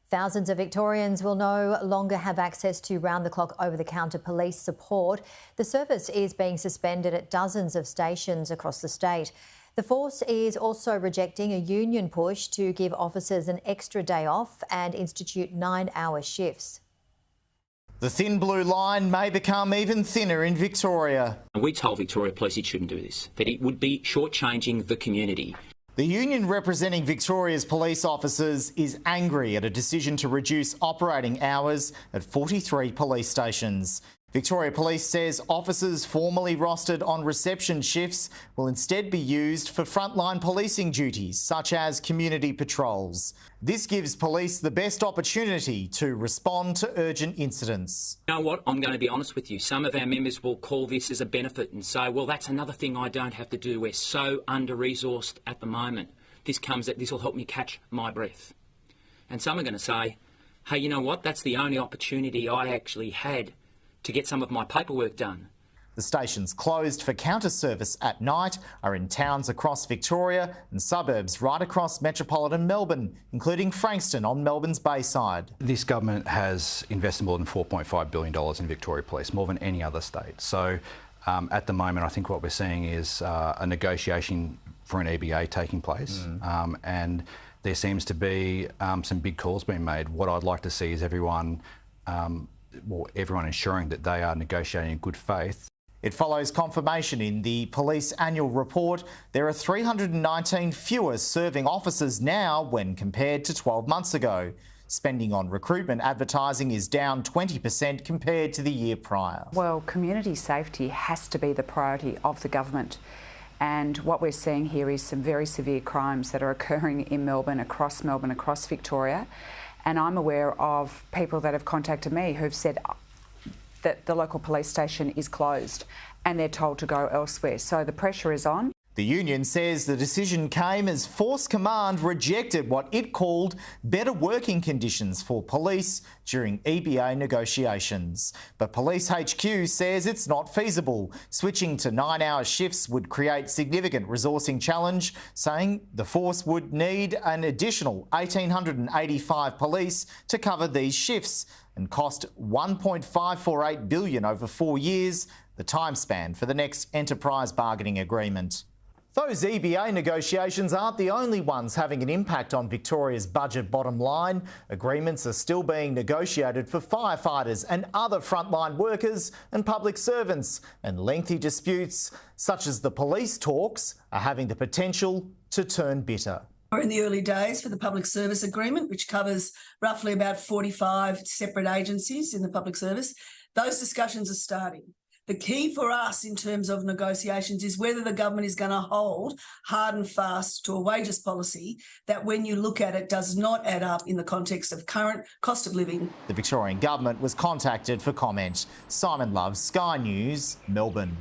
Thousands of Victorians will no longer have access to round-the-clock over-the-counter police support. The service is being suspended at dozens of stations across the state. The force is also rejecting a union push to give officers an extra day off and institute 9-hour shifts. The thin blue line may become even thinner in Victoria. We told Victoria Police it shouldn't do this, that it would be shortchanging the community. The union representing Victoria's police officers is angry at a decision to reduce operating hours at 43 police stations. Victoria Police says officers formerly rostered on reception shifts will instead be used for frontline policing duties, such as community patrols. This gives police the best opportunity to respond to urgent incidents. You know what? I'm going to be honest with you. Some of our members will call this as a benefit and say, well, that's another thing I don't have to do. We're so under-resourced at the moment. This will help me catch my breath. And some are going to say, hey, you know what? That's the only opportunity I actually had to get some of my paperwork done. The stations closed for counter service at night are in towns across Victoria and suburbs right across metropolitan Melbourne, including Frankston on Melbourne's Bayside. This government has invested more than $4.5 billion in Victoria Police, more than any other state. So at the moment, I think what we're seeing is a negotiation for an EBA taking place. And there seems to be some big calls being made. What I'd like to see is everyone ensuring that they are negotiating in good faith. It follows confirmation in the police annual report. There are 319 fewer serving officers now when compared to 12 months ago. Spending on recruitment advertising is down 20% compared to the year prior. Well, community safety has to be the priority of the government. And what we're seeing here is some very severe crimes that are occurring in Melbourne, across Victoria. And I'm aware of people that have contacted me who've said that the local police station is closed and they're told to go elsewhere. So the pressure is on. The union says the decision came as Force Command rejected what it called better working conditions for police during EBA negotiations. But Police HQ says it's not feasible. Switching to 9-hour shifts would create significant resourcing challenge, saying the force would need an additional 1,885 police to cover these shifts and cost $1.548 billion over 4 years, the time span for the next enterprise bargaining agreement. Those EBA negotiations aren't the only ones having an impact on Victoria's budget bottom line. Agreements are still being negotiated for firefighters and other frontline workers and public servants, and lengthy disputes, such as the police talks, are having the potential to turn bitter. We're in the early days for the public service agreement, which covers roughly about 45 separate agencies in the public service. Those discussions are starting. The key for us in terms of negotiations is whether the government is going to hold hard and fast to a wages policy that, when you look at it, does not add up in the context of current cost of living. The Victorian government was contacted for comment. Simon Love, Sky News, Melbourne.